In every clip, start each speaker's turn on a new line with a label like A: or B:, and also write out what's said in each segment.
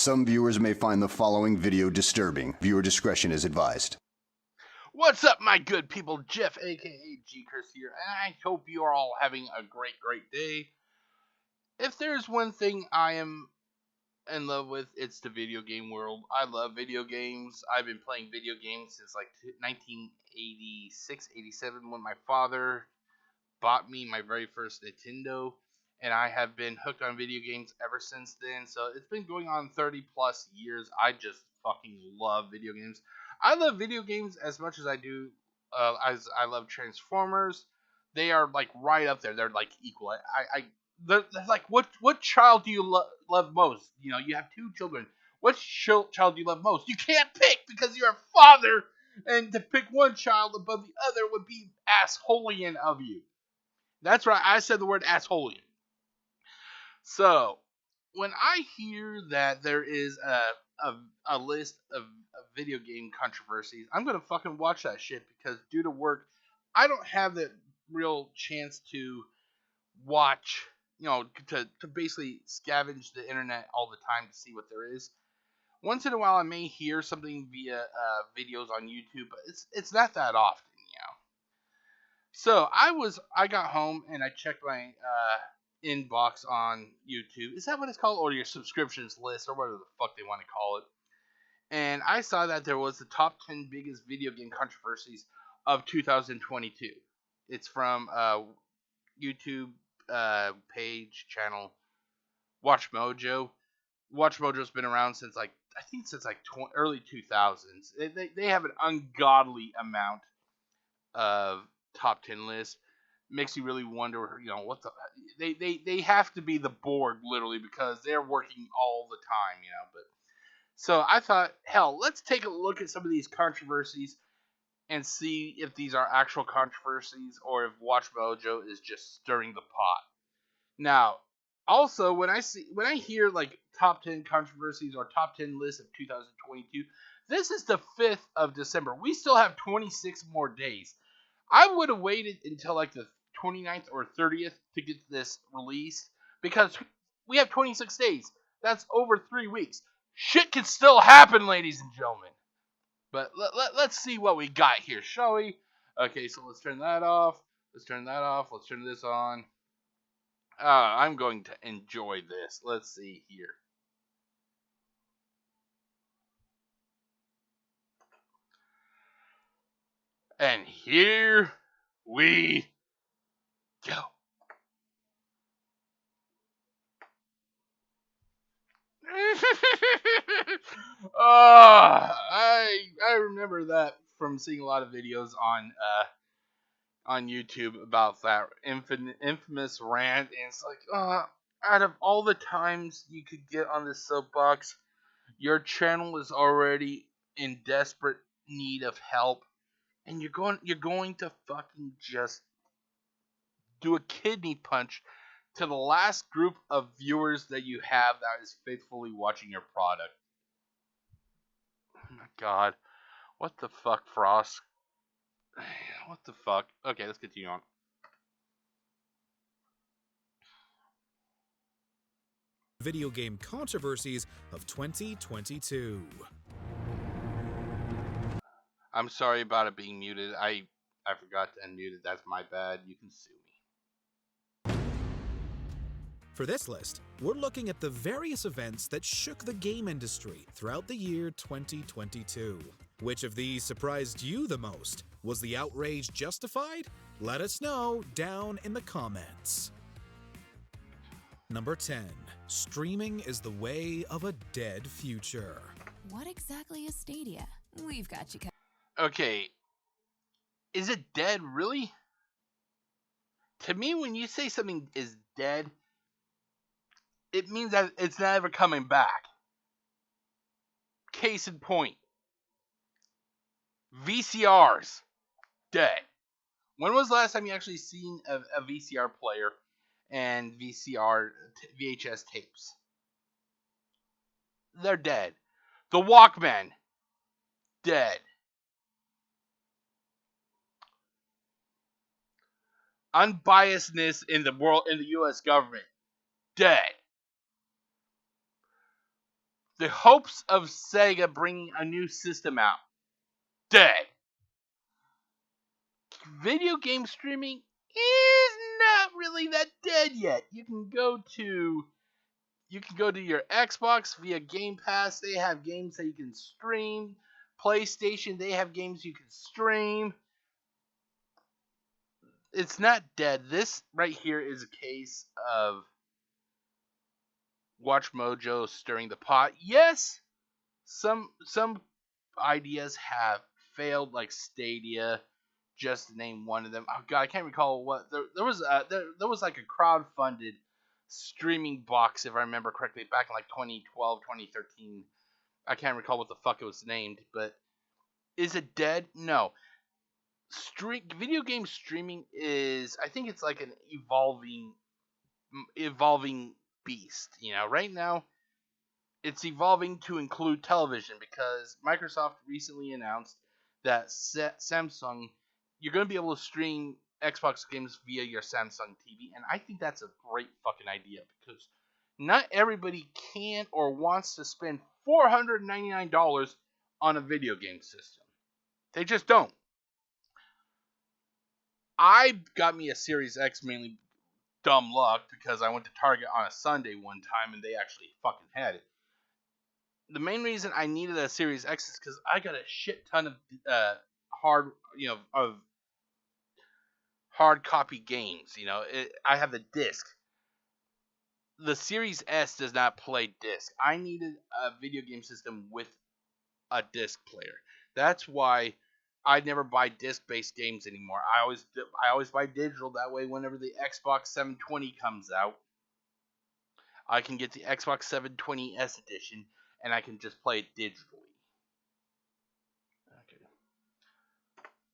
A: Some viewers may find the following video disturbing. Viewer discretion is advised.
B: What's up, my good people? Jeff, aka GCurse here, and I hope you are all having a great day. If there's one thing I am in love with, it's the video game world. I love video games. I've been playing video games since like 1986, 87 when my father bought me my very first Nintendo, and I have been hooked on video games ever since then. So it's been going on 30 plus years. I just fucking love video games. I love video games as much as I do as I love Transformers. They are like right up there. They're like equal. They're like what child do you love most? You know, you have two children. What child do you love most? You can't pick because you're a father, and to pick one child above the other would be assholian of you. That's right, I said the word assholian. So, when I hear that there is a list of video game controversies, I'm going to fucking watch that shit because due to work, I don't have the real chance to watch, you know, to basically scavenge the internet all the time to see what there is. Once in a while, I may hear something via videos on YouTube, but it's not that often, you know. So I got home and I checked my inbox on YouTube. Is that what it's called? Or your subscriptions list, or whatever the fuck they want to call it. And I saw that there was the top 10 biggest video game controversies of 2022. It's from YouTube channel WatchMojo. WatchMojo's been around since early 2000s. They have an ungodly amount of top 10 lists. Makes you really wonder, you know, what they have to be the board literally because they're working all the time, you know. But so I thought, hell, let's take a look at some of these controversies and see if these are actual controversies or if WatchMojo is just stirring the pot. Now, also when I hear like top 10 controversies or top 10 lists of 2022, this is the 5th of December. We still have 26 more days. I would have waited until like the 29th or 30th to get this released because we have 26 days. That's over 3 weeks. Shit can still happen, ladies and gentlemen. But let's see what we got here, shall we? Okay, so let's turn that off. Let's turn that off. Let's turn this on. I'm going to enjoy this. Let's see here. And here we go. I remember that from seeing a lot of videos on YouTube about that infamous rant, and it's like, out of all the times you could get on this soapbox, your channel is already in desperate need of help, and you're going to fucking just do a kidney punch to the last group of viewers that you have that is faithfully watching your product. Oh my god. What the fuck, Frost? What the fuck? Okay, let's continue on.
C: Video game controversies of 2022.
B: I'm sorry about it being muted. I forgot to unmute it. That's my bad. You can sue me.
C: For this list, we're looking at the various events that shook the game industry throughout the year 2022. Which of these surprised you the most? Was the outrage justified? Let us know down in the comments. Number 10. Streaming is the way of a dead future.
D: What exactly is Stadia? We've got you covered.
B: Okay. Is it dead, really? To me, when you say something is dead, it means that it's never coming back. Case in point. VCRs. Dead. When was the last time you actually seen a VCR player and VHS tapes? They're dead. The Walkman. Dead. Unbiasedness in the world, in the U.S. government. Dead. The hopes of Sega bringing a new system out. Dead. Video game streaming is not really that dead yet. You can go to your Xbox via Game Pass. They have games that you can stream. PlayStation, they have games you can stream. It's not dead. This right here is a case of WatchMojo stirring the pot. Yes, some ideas have failed, like Stadia, just to name one of them. Oh god, I can't recall what there was like a crowd-funded streaming box, if I remember correctly, back in like 2012, 2013. I can't recall what the fuck it was named, but is it dead? No. Video game streaming is, I think it's like an evolving beast. You know, right now it's evolving to include television because Microsoft recently announced that Samsung, you're going to be able to stream Xbox games via your Samsung TV, and I think that's a great fucking idea because not everybody can or wants to spend $499 on a video game system. They just don't. I got me a Series X mainly dumb luck because I went to Target on a Sunday one time and they actually fucking had it. The main reason I needed a Series X is because I got a shit ton of hard copy games. You know, I have the disc. The Series S does not play disc. I needed a video game system with a disc player. That's why I never buy disc-based games anymore. I always buy digital. That way, whenever the Xbox 720 comes out, I can get the Xbox 720S edition, and I can just play it digitally. Okay.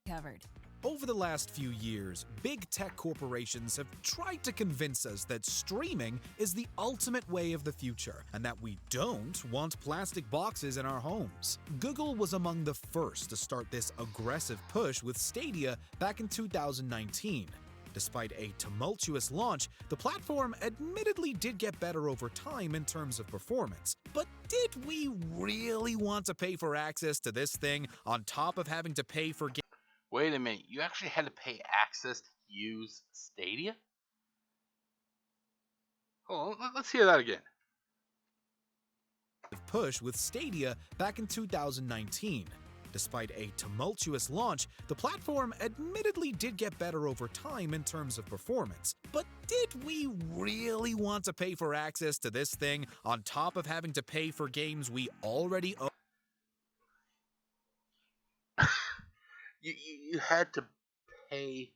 D: Covered.
C: Over the last few years, big tech corporations have tried to convince us that streaming is the ultimate way of the future, and that we don't want plastic boxes in our homes. Google was among the first to start this aggressive push with Stadia back in 2019. Despite a tumultuous launch, the platform admittedly did get better over time in terms of performance. But did we really want to pay for access to this thing on top of having to pay for games?
B: Wait a minute, you actually had to pay access to use Stadia? Hold on, let's hear that again.
C: Push with Stadia back in 2019. Despite a tumultuous launch, the platform admittedly did get better over time in terms of performance. But did we really want to pay for access to this thing on top of having to pay for games we already own?
B: You had to pay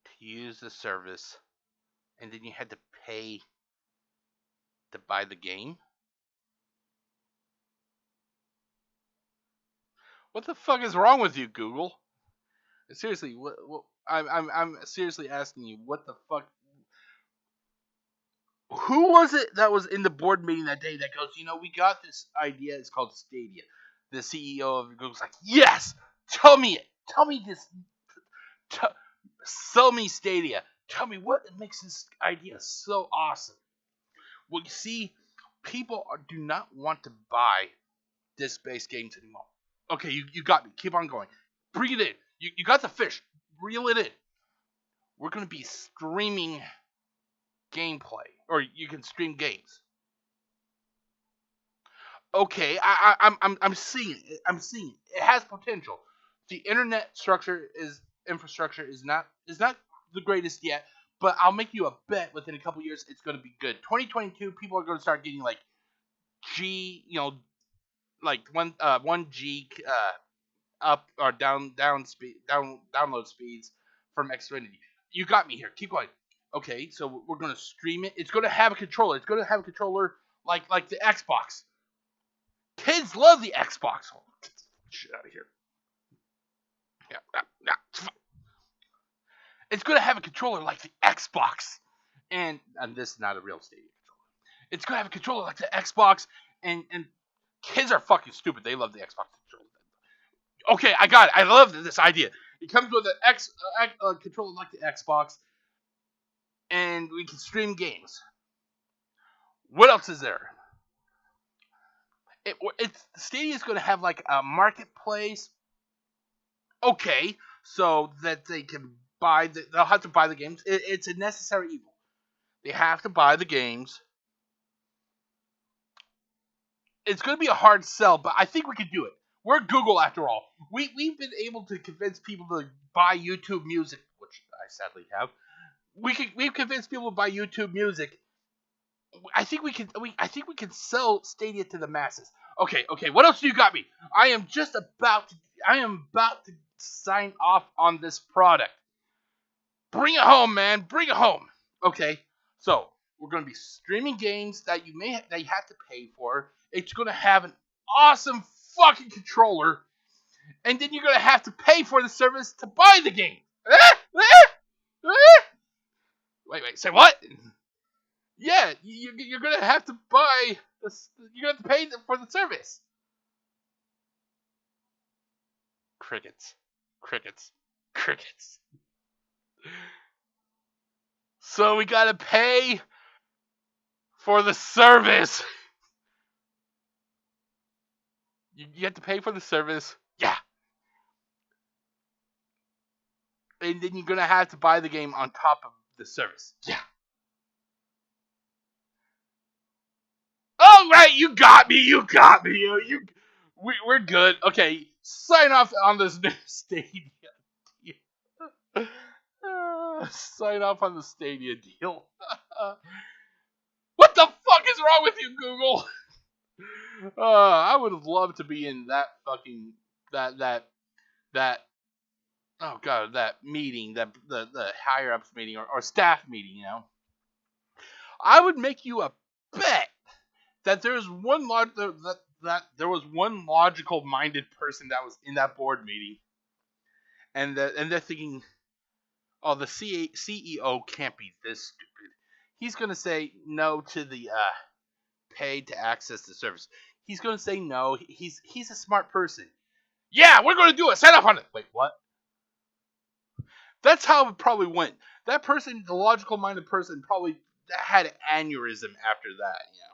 B: to use the service, and then you had to pay to buy the game? What the fuck is wrong with you, Google? Seriously, what I'm seriously asking you, what the fuck? Who was it that was in the board meeting that day that goes, we got this idea, it's called Stadia. The CEO of Google's like, yes! Tell me this. Sell me Stadia. Tell me what makes this idea so awesome. Well, you see, people do not want to buy disc-based games anymore. Okay, you got me. Keep on going. Bring it in. You got the fish. Reel it in. We're going to be streaming gameplay. Or you can stream games. Okay, I'm seeing it. I'm seeing it. It has potential. The internet infrastructure is not the greatest yet, but I'll make you a bet within a couple years it's going to be good. 2022, people are going to start getting like like 1G up or download speeds from Xfinity. You got me here. Keep going. Okay, so we're going to stream it. It's going to have a controller. It's going to have a controller like the Xbox. Kids love the Xbox. Oh, get the shit out of here. Yeah. It's going to have a controller like the Xbox. And this is not a real Stadia controller. It's going to have a controller like the Xbox. And kids are fucking stupid. They love the Xbox controller. Okay, I got it. I love this idea. It comes with a controller like the Xbox. And we can stream games. What else is there? Stadia is going to have like a marketplace. Okay, so that they can they'll have to buy the games. It's a necessary evil. They have to buy the games. It's going to be a hard sell, but I think we can do it. We're Google after all. We've been able to convince people to buy YouTube Music, which I sadly have. We've convinced people to buy YouTube Music. I think we can sell Stadia to the masses. Okay. What else do you got me? I am about to sign off on this product. Bring it home, man. Bring it home. Okay. So we're gonna be streaming games that you have to pay for. It's gonna have an awesome fucking controller, and then you're gonna have to pay for the service to buy the game. Wait. Say what? Yeah, you're gonna have to buy. You're gonna have to pay for the service. Crickets. So we gotta pay for the service. You have to pay for the service. Yeah. And then you're gonna have to buy the game on top of the service. Yeah. Oh, right, you got me. We're good. Okay, sign off on this new Stadia deal. Sign off on the Stadia deal. What the fuck is wrong with you, Google? I would have loved to be in that fucking that oh god, that meeting, the higher ups meeting or staff meeting, you know. I would make you a bet that there was one logical minded person that was in that board meeting, and they're thinking, oh, the CEO can't be this stupid. He's gonna say no to the pay to access the service. He's gonna say no. He's a smart person. Yeah, we're gonna do it. Sign off on it. Wait, what? That's how it probably went. That person, the logical minded person, probably had an aneurysm after that. You know.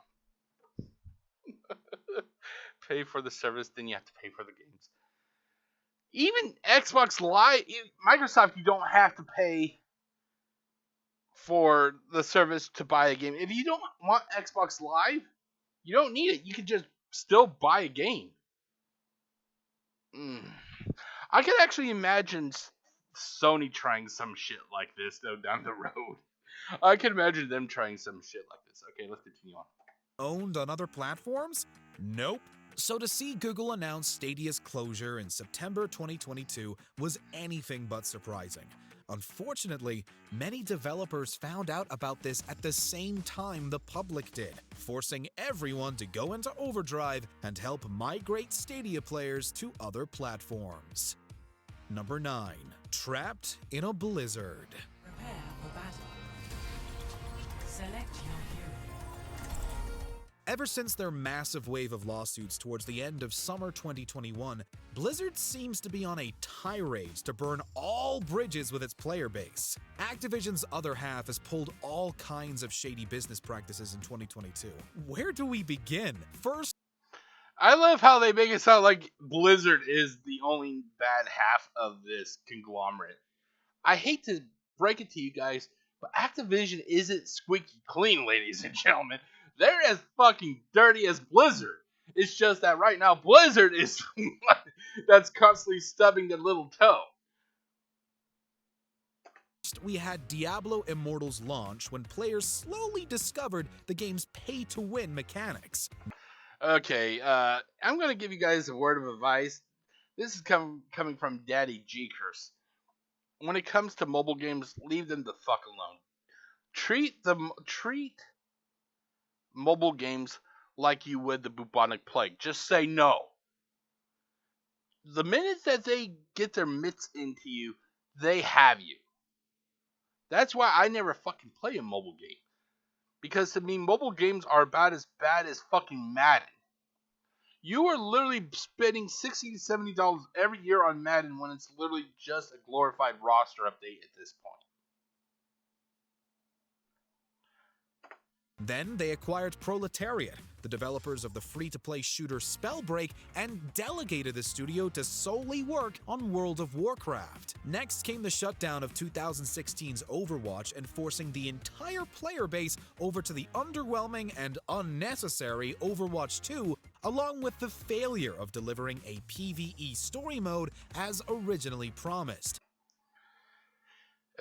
B: Pay for the service, then you have to pay for the games. Even Xbox Live, Microsoft, you don't have to pay for the service to buy a game. If you don't want Xbox Live, you don't need it. You can just still buy a game. I could actually imagine Sony trying some shit like this, though, down the road. I can imagine them trying some shit like this. Okay, let's continue on.
C: Owned on other platforms? Nope. So to see Google announce Stadia's closure in September 2022 was anything but surprising. Unfortunately, many developers found out about this at the same time the public did, forcing everyone to go into overdrive and help migrate Stadia players to other platforms. Number 9. Trapped in a blizzard.
E: Prepare for battle. Select your hero.
C: Ever since their massive wave of lawsuits towards the end of summer 2021, Blizzard seems to be on a tirade to burn all bridges with its player base. Activision's other half has pulled all kinds of shady business practices in 2022. Where do we begin? First,
B: I love how they make it sound like Blizzard is the only bad half of this conglomerate. I hate to break it to you guys, but Activision isn't squeaky clean, ladies and gentlemen. They're as fucking dirty as Blizzard. It's just that right now Blizzard is that's constantly stubbing their little toe.
C: we had Diablo Immortal's launch when players slowly discovered the game's pay-to-win mechanics.
B: Okay, I'm going to give you guys a word of advice. This is coming from Daddy GCurse. When it comes to mobile games, leave them the fuck alone. Treat mobile games like you would the bubonic plague. Just say no. The minute that they get their mitts into you, they have you. That's why I never fucking play a mobile game. Because to me, mobile games are about as bad as fucking Madden. You are literally spending $60 to $70 every year on Madden when it's literally just a glorified roster update at this point.
C: Then they acquired Proletariat, the developers of the free-to-play shooter Spellbreak, and delegated the studio to solely work on World of Warcraft. Next came the shutdown of 2016's Overwatch and forcing the entire player base over to the underwhelming and unnecessary Overwatch 2, along with the failure of delivering a PvE story mode as originally promised.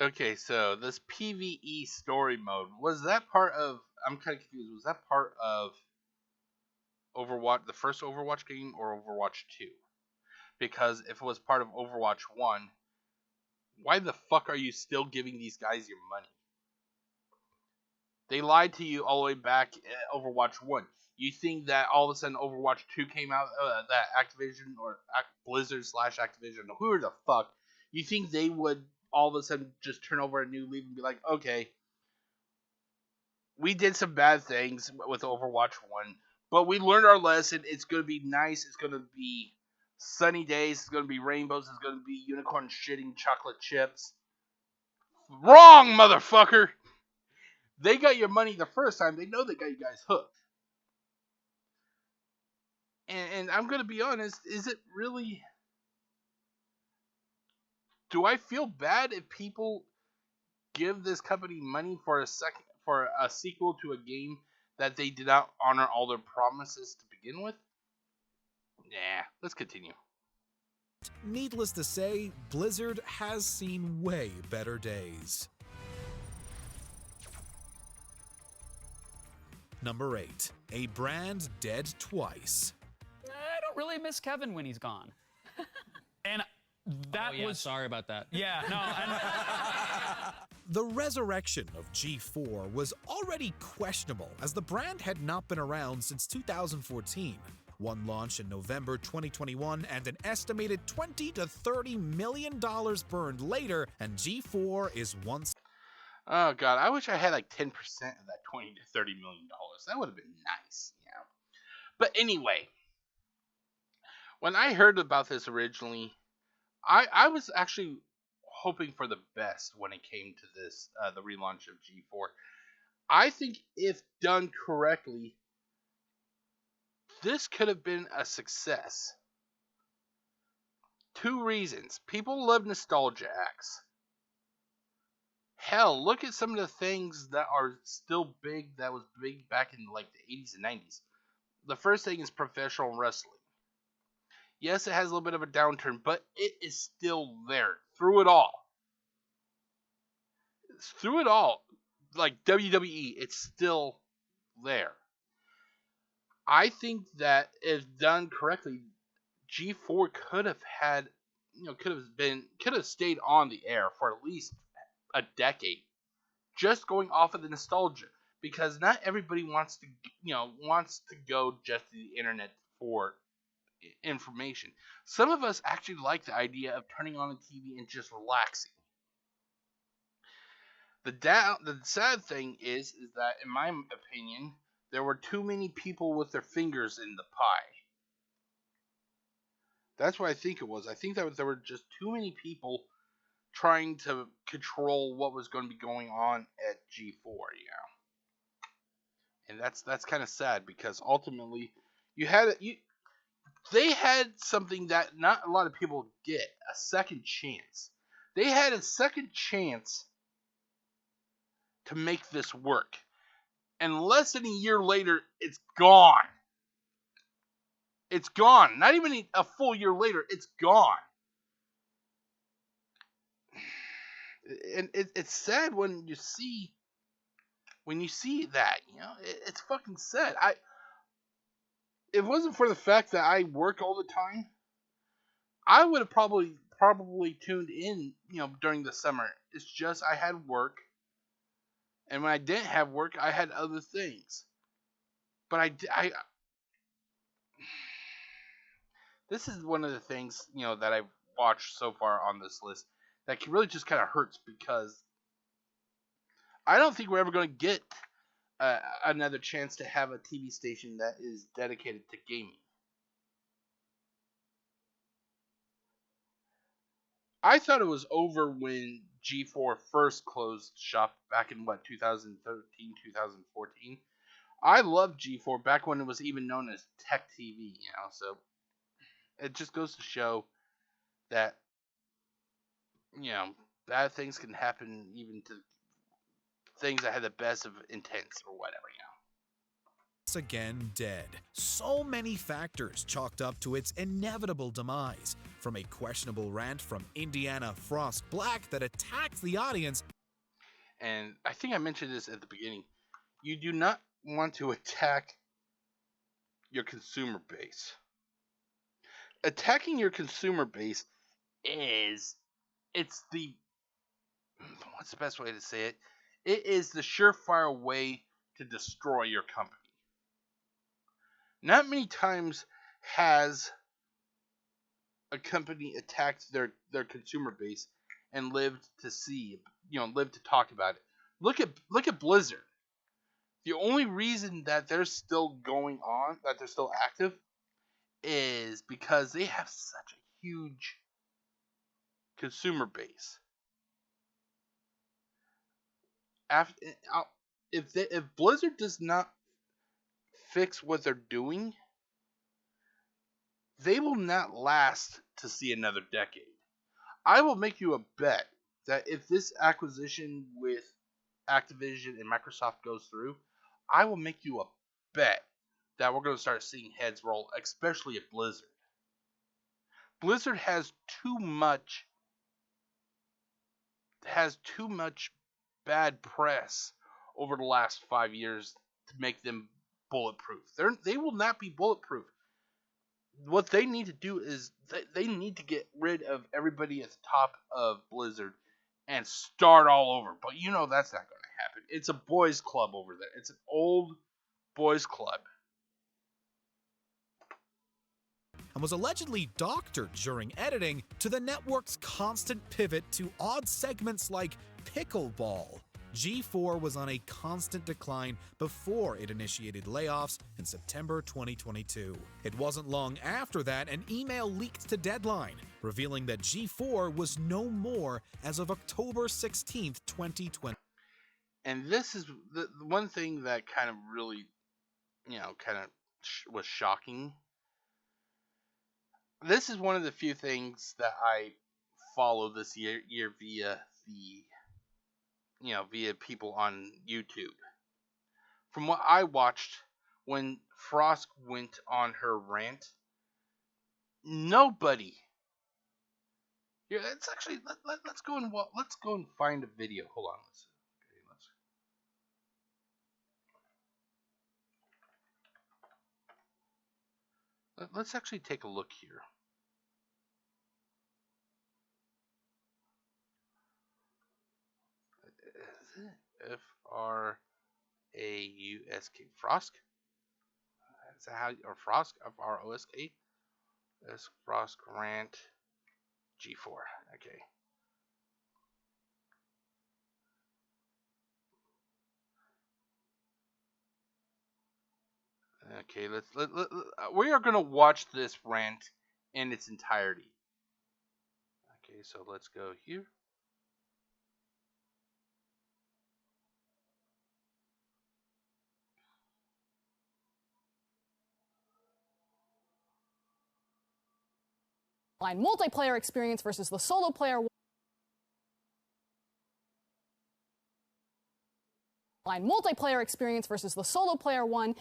B: Okay, so this PvE story mode, was that part of... I'm kind of confused. Was that part of Overwatch, the first Overwatch game, or Overwatch 2? Because if it was part of Overwatch 1, why the fuck are you still giving these guys your money? They lied to you all the way back at Overwatch 1. You think that all of a sudden Overwatch 2 came out, that Activision or Blizzard / Activision, whoever the fuck, you think they would all of a sudden just turn over a new leaf and be like, okay, we did some bad things with Overwatch 1, but we learned our lesson. It's going to be nice. It's going to be sunny days. It's going to be rainbows. It's going to be unicorn shitting chocolate chips. Wrong, motherfucker! They got your money the first time. They know they got you guys hooked. And I'm going to be honest, is it really... Do I feel bad if people give this company money for a sequel to a game that they did not honor all their promises to begin with? Nah, let's continue.
C: Needless to say, Blizzard has seen way better days. Number 8. A brand dead twice.
E: I don't really miss Kevin when he's gone. And that was...
F: Sorry about that.
E: Yeah, no,
C: The resurrection of G4 was already questionable, as the brand had not been around since 2014. One launch in November 2021, and an estimated $20 to $30 million burned later, and G4 is once...
B: Oh god, I wish I had like 10% of that $20 to $30 million. That would have been nice, you know. But anyway, when I heard about this originally, I was actually hoping for the best when it came to this, the relaunch of G4. I think if done correctly, this could have been a success. Two reasons. People love nostalgia acts. Hell, look at some of the things that are still big, that was big back in like the 80s and 90s. The first thing is professional wrestling. Yes, it has a little bit of a downturn, but it is still there. Through it all. Through it all. Like WWE, it's still there. I think that if done correctly, G4 could have had, could have stayed on the air for at least a decade, just going off of the nostalgia, because not everybody wants to go just to the internet for information. Some of us actually like the idea of turning on the TV and just relaxing. The sad thing is that, in my opinion, there were too many people with their fingers in the pie. That's what I think it was. I think that there were just too many people trying to control what was going to be going on at G4, and that's kind of sad, because ultimately they had something that not a lot of people get, a second chance. They had a second chance to make this work, and less than a year later, it's gone. It's gone. Not even a full year later, it's gone. And it's sad when you see that, it's fucking sad. If it wasn't for the fact that I work all the time, I would have probably tuned in, during the summer. It's just I had work, and when I didn't have work, I had other things. But I this is one of the things, that I've watched so far on this list that really just kind of hurts, because I don't think we're ever going to get another chance to have a TV station that is dedicated to gaming. I thought it was over when G4 first closed shop back in 2013, 2014. I loved G4 back when it was even known as Tech TV, so it just goes to show that, bad things can happen even to things that had the best of intents or whatever.
C: Again dead. So many factors chalked up to its inevitable demise, from a questionable rant from Indiana Frost Black that attacked the audience.
B: And I think I mentioned this at the beginning. You do not want to attack your consumer base. Attacking your consumer base what's the best way to say it? It is the surefire way to destroy your company. Not many times has a company attacked their consumer base and lived to talk about it. Look at Blizzard. The only reason that they're still going on, that they're still active, is because they have such a huge consumer base. If Blizzard does not fix what they're doing, they will not last to see another decade. I will make you a bet that if this acquisition with Activision and Microsoft goes through, I will make you a bet that we're going to start seeing heads roll, especially at Blizzard. Blizzard has too much bad press over the last 5 years to make them bulletproof. They will not be bulletproof. What they need to do is they need to get rid of everybody at the top of Blizzard and start all over. But that's not going to happen. It's a boys club over there. It's an old boys club.
C: And was allegedly doctored during editing to the network's constant pivot to odd segments like pickleball. G4 was on a constant decline before it initiated layoffs in September 2022. It wasn't long after that an email leaked to Deadline, revealing that G4 was no more as of October 16th, 2020.
B: And this is the one thing that kind of really, was shocking. This is one of the few things that I follow this year via via people on YouTube. From what I watched, when Frost went on her rant, nobody. Yeah, it's actually let's go and find a video. Hold on. Let's actually take a look here. Frausk. Frosk? Is that how, or Frosk? Frosk? That's Frosk rant G4. Okay. Okay, we are going to watch this rant in its entirety. Okay, so let's go here.
F: Multiplayer experience versus the solo player. Multiplayer experience versus the solo player one.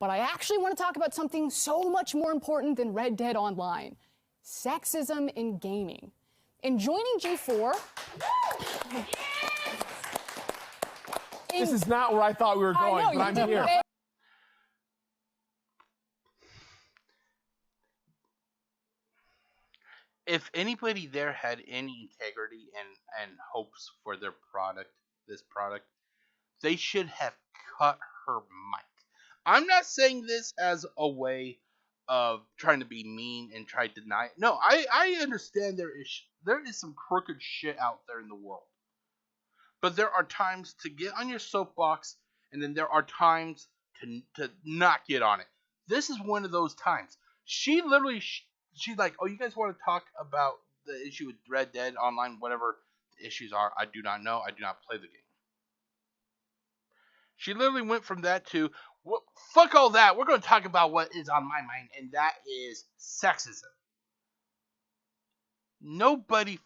F: But I actually want to talk about something so much more important than Red Dead Online. Sexism in gaming. In joining G4...
G: This is not where I thought we were going, but I'm here.
B: If anybody there had any integrity and hopes for this product, they should have cut her mic. I'm not saying this as a way of trying to be mean and try to deny it. No, I understand there is some crooked shit out there in the world. But there are times to get on your soapbox, and then there are times to not get on it. This is one of those times. She literally, she's like, oh, you guys want to talk about the issue with Red Dead Online, whatever the issues are. I do not know. I do not play the game. She literally went from that to, Well, fuck all that. We're going to talk about what is on my mind, and that is sexism. Nobody,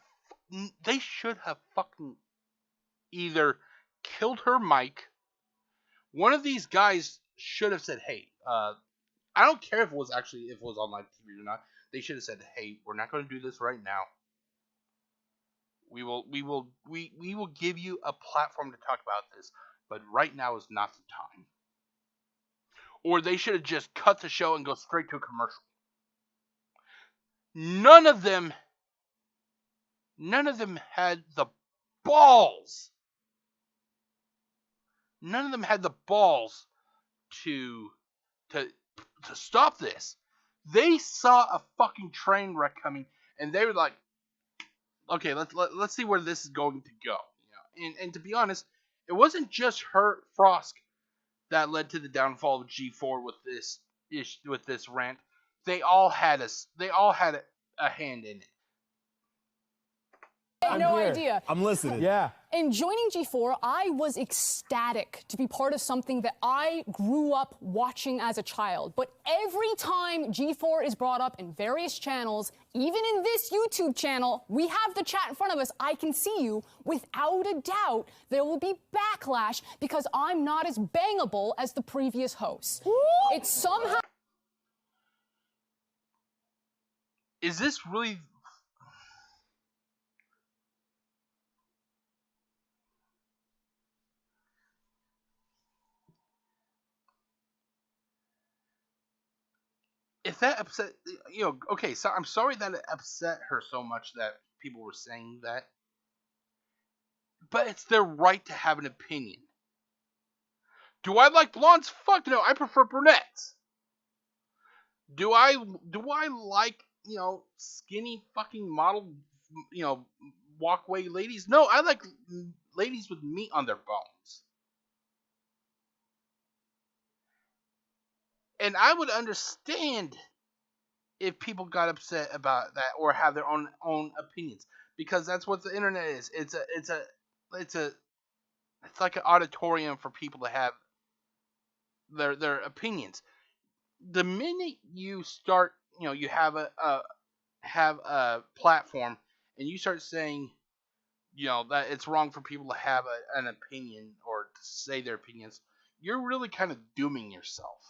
B: they should have fucking either killed her mic. One of these guys should have said, hey, I don't care if it was on live TV or not. They should have said, hey, we're not going to do this right now. We will give you a platform to talk about this, but right now is not the time. Or they should have just cut the show and go straight to a commercial. None of them had the balls. None of them had the balls to stop this. They saw a fucking train wreck coming, and they were like, okay, let's see where this is going to go. You know? And to be honest, it wasn't just Frosk that led to the downfall of G4 with this rant. They all had a hand in it.
F: I had no idea.
H: I'm listening.
G: Yeah.
F: In joining G4, I was ecstatic to be part of something that I grew up watching as a child. But every time G4 is brought up in various channels, even in this YouTube channel, we have the chat in front of us. I can see you. Without a doubt, there will be backlash because I'm not as bangable as the previous hosts. It's somehow...
B: Is this really... If that upset, okay, so I'm sorry that it upset her so much that people were saying that. But it's their right to have an opinion. Do I like blondes? Fuck no, I prefer brunettes. Do I like, skinny fucking model, walkway ladies? No, I like ladies with meat on their bones. And I would understand if people got upset about that or have their own opinions, because that's what the internet is. It's like an auditorium for people to have their opinions. The minute you start, you have a platform and you start saying, that it's wrong for people to have an opinion or to say their opinions, you're really kind of dooming yourself.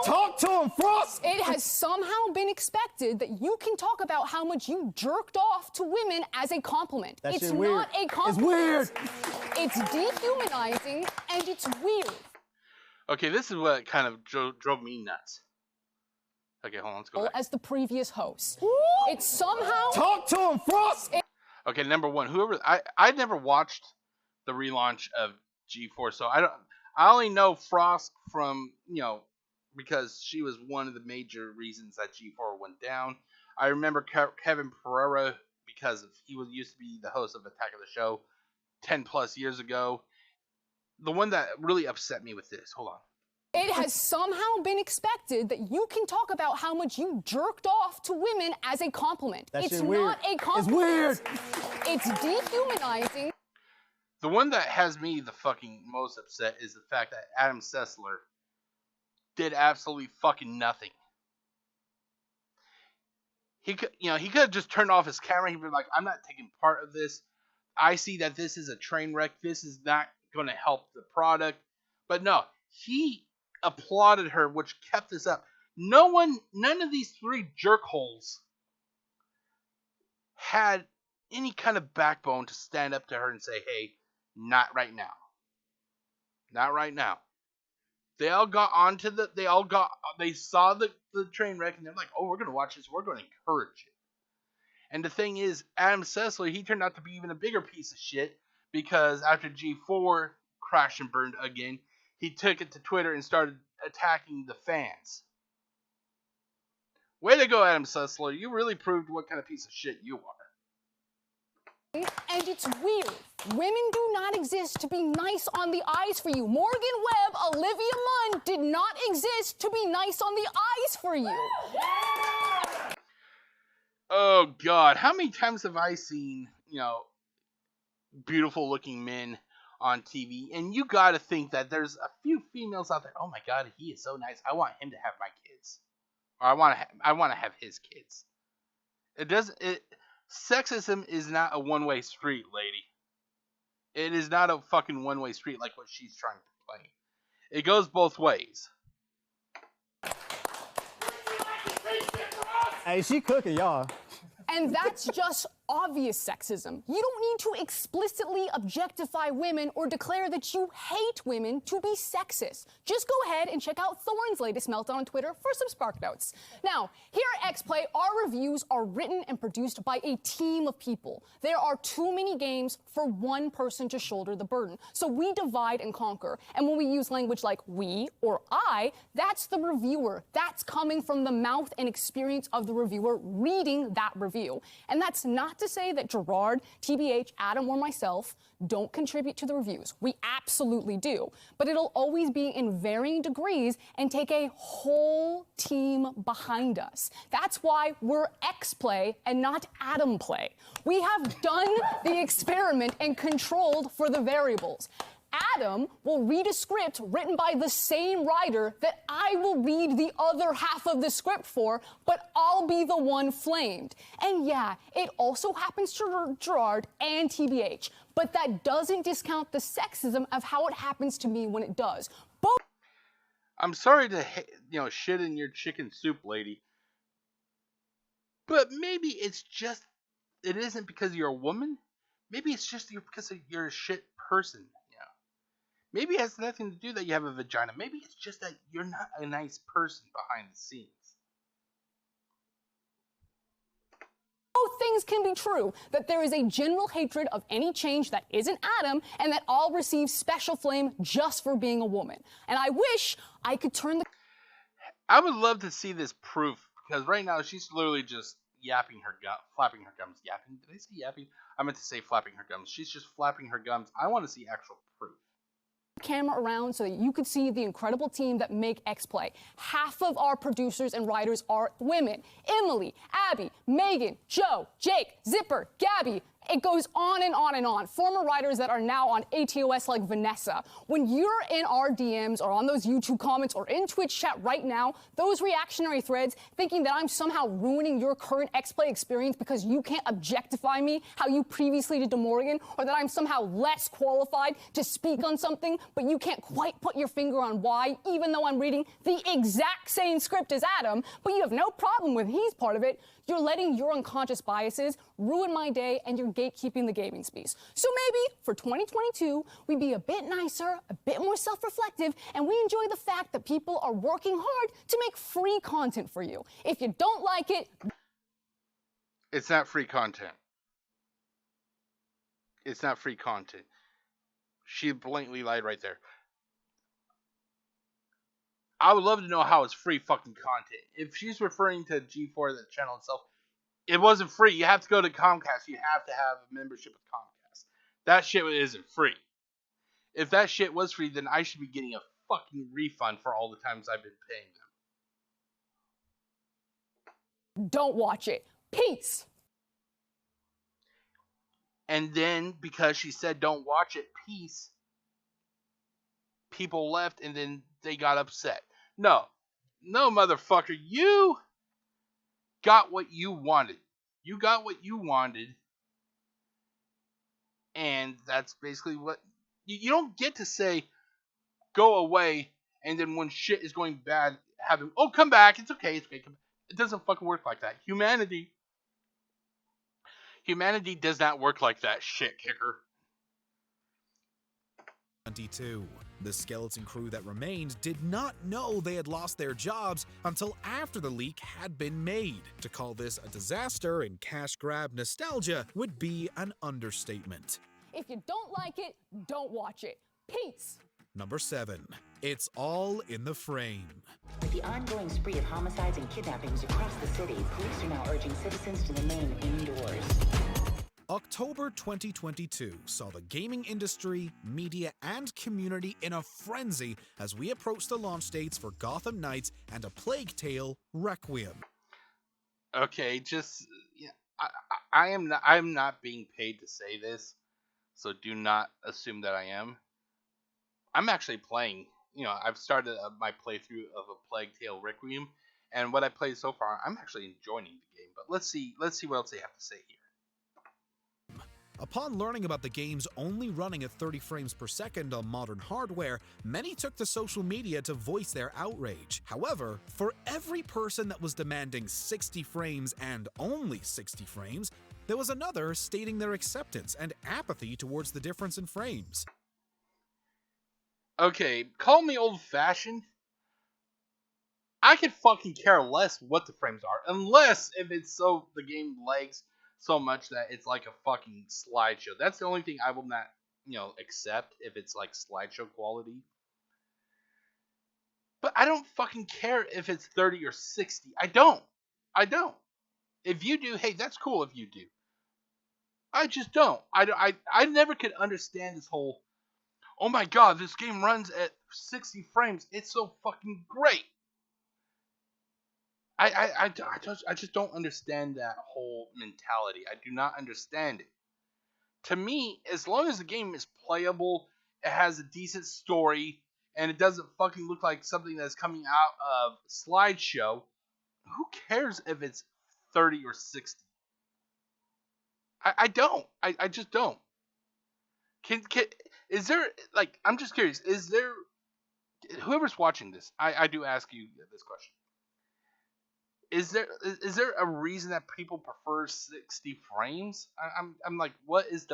G: Talk to him, Frost!
F: It has somehow been expected that you can talk about how much you jerked off to women as a compliment.
H: It's
F: not a compliment.
G: It's weird.
F: It's dehumanizing, and it's weird.
B: Okay, this is what kind of drove me nuts. Okay, hold on, let's go back.
F: As the previous host. It's somehow...
G: Talk to him, Frost!
B: Okay, number one, I never watched the relaunch of G4, so I only know Frost from, because she was one of the major reasons that G4 went down. I remember Kevin Pereira because he used to be the host of Attack of the Show 10 plus years ago. The one that really upset me with this, hold on.
F: It has somehow been expected that you can talk about how much you jerked off to women as a compliment. It's not a compliment.
G: It's weird.
F: It's dehumanizing.
B: The one that has me the fucking most upset is the fact that Adam Sessler did absolutely fucking nothing. He could have just turned off his camera. He'd be like, I'm not taking part of this. I see that this is a train wreck. This is not going to help the product. But no, he applauded her, which kept this up. None of these three jerkholes had any kind of backbone to stand up to her and say, hey, not right now. Not right now. They all got onto they saw the train wreck and they're like, oh, we're going to watch this. We're going to encourage it. And the thing is, Adam Sessler, he turned out to be even a bigger piece of shit because after G4 crashed and burned again, he took it to Twitter and started attacking the fans. Way to go, Adam Sessler. You really proved what kind of piece of shit you are.
F: And it's weird. Women do not exist to be nice on the eyes for you. Morgan Webb, Olivia Munn did not exist to be nice on the eyes for you.
B: Oh, God. How many times have I seen, beautiful looking men on TV, and you gotta think that there's a few females out there. Oh my god, he is so nice. I want him to have my kids, or I want to have his kids. Sexism is not a one-way street, lady. It is not a fucking one-way street like what she's trying to proclaim. It goes both ways.
H: Hey, she cooking, y'all.
F: And that's just obvious sexism. You don't need to explicitly objectify women or declare that you hate women to be sexist. Just go ahead and check out Thorne's latest meltdown on Twitter for some spark notes. Now, here at XPlay, our reviews are written and produced by a team of people. There are too many games for one person to shoulder the burden. So we divide and conquer. And when we use language like we or I, that's the reviewer. That's coming from the mouth and experience of the reviewer reading that review. And that's not to say that Gerard, TBH, Adam, or myself don't contribute to the reviews. We absolutely do. But it'll always be in varying degrees and take a whole team behind us. That's why we're XPlay and not Adam Play. We have done the experiment and controlled for the variables. Adam will read a script written by the same writer that I will read the other half of the script for, but I'll be the one flamed. And yeah, it also happens to Gerard and TBH, but that doesn't discount the sexism of how it happens to me when it does. Both.
B: I'm sorry to shit in your chicken soup, lady, but maybe it isn't because you're a woman. Maybe it's just because you're a shit person. Maybe it has nothing to do that you have a vagina. Maybe it's just that you're not a nice person behind the scenes.
F: Both things can be true, that there is a general hatred of any change that isn't Adam, and that I'll receive special flame just for being a woman. And I wish I could turn the...
B: I would love to see this proof, because right now she's literally just flapping her gums. Yapping? Did I say yapping? I meant to say flapping her gums. She's just flapping her gums. I want to see actual proof.
F: Camera around so that you could see the incredible team that make XPlay. Half of our producers and writers are women. Emily, Abby, Megan, Joe, Jake, Zipper, Gabby. It goes on and on and on. Former writers that are now on ATOS like Vanessa. When you're in our DMs or on those YouTube comments or in Twitch chat right now, those reactionary threads thinking that I'm somehow ruining your current XPlay experience because you can't objectify me how you previously did to Morgan, or that I'm somehow less qualified to speak on something, but you can't quite put your finger on why, even though I'm reading the exact same script as Adam, but you have no problem with he's part of it. You're letting your unconscious biases ruin my day, and you're gatekeeping the gaming space. So maybe for 2022, we be a bit nicer, a bit more self-reflective, and we enjoy the fact that people are working hard to make free content for you. If you don't like it...
B: It's not free content. It's not free content. She blatantly lied right there. I would love to know how it's free fucking content. If she's referring to G4, the channel itself, it wasn't free. You have to go to Comcast. You have to have a membership with Comcast. That shit isn't free. If that shit was free, then I should be getting a fucking refund for all the times I've been paying them.
F: Don't watch it. Peace.
B: And then, because she said don't watch it, peace, people left and then they got upset. No, motherfucker, you got what you wanted. You got what you wanted, and that's basically what... You don't get to say, go away, and then when shit is going bad, have him, oh, come back, it's okay, come back. It doesn't fucking work like that. Humanity does not work like that, shit kicker.
C: 22. The skeleton crew that remained did not know they had lost their jobs until after the leak had been made. To call this a disaster and cash grab nostalgia would be an understatement.
F: If you don't like it, don't watch it. Peace.
C: Number 7. It's all in the frame.
I: With the ongoing spree of homicides and kidnappings across the city, police are now urging citizens to remain indoors.
C: October 2022 saw the gaming industry, media, and community in a frenzy as we approached the launch dates for Gotham Knights and A Plague Tale: Requiem.
B: Okay, just... Yeah, I'm not being paid to say this, so do not assume that I am. I'm actually playing. I've started my playthrough of A Plague Tale Requiem, and what I played so far, I'm actually enjoying the game. But let's see what else they have to say here.
C: Upon learning about the game's only running at 30 frames per second on modern hardware, many took to social media to voice their outrage. However, for every person that was demanding 60 frames and only 60 frames, there was another stating their acceptance and apathy towards the difference in frames.
B: Okay, call me old-fashioned. I could fucking care less what the frames are, unless if it's so the game lags so much that it's like a fucking slideshow. That's the only thing I will not, accept if it's like slideshow quality. But I don't fucking care if it's 30 or 60. I don't. If you do, hey, that's cool if you do. I just don't. I never could understand this whole, oh my god, this game runs at 60 frames. It's so fucking great. I just don't understand that whole mentality. I do not understand it. To me, as long as the game is playable, it has a decent story, and it doesn't fucking look like something that's coming out of slideshow, who cares if it's 30 or 60? I don't. I just don't. Is there, like, I'm just curious, is there, whoever's watching this, I do ask you this question. Is there a reason that people prefer 60 frames? I'm like, what's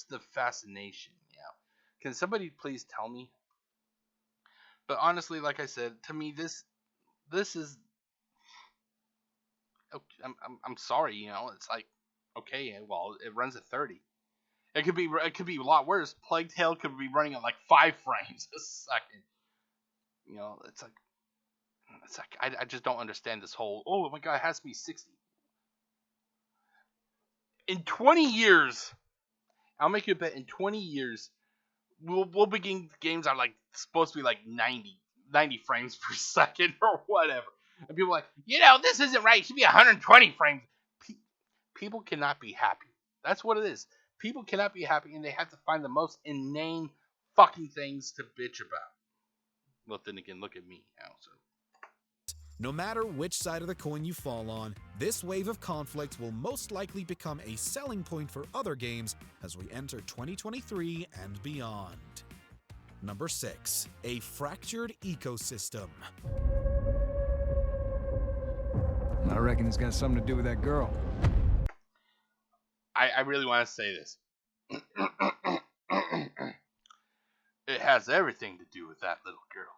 B: the fascination? Can somebody please tell me? But honestly, like I said, to me this is, I'm sorry, it's like, okay, well, it runs at 30. It could be a lot worse. Plague Tale could be running at like 5 frames a second. It's like I just don't understand this whole, oh my god, it has to be 60. In 20 years, I'll make you a bet, in 20 years, we'll begin games are like supposed to be like 90 frames per second or whatever. And people are like, this isn't right. It should be 120 frames. People cannot be happy. That's what it is. People cannot be happy, and they have to find the most inane fucking things to bitch about. Well, then again, look at me now, so.
C: No matter which side of the coin you fall on, this wave of conflict will most likely become a selling point for other games as we enter 2023 and beyond. Number 6. A fractured ecosystem.
H: I reckon it's got something to do with that girl.
B: I really want to say this. It has everything to do with that little girl.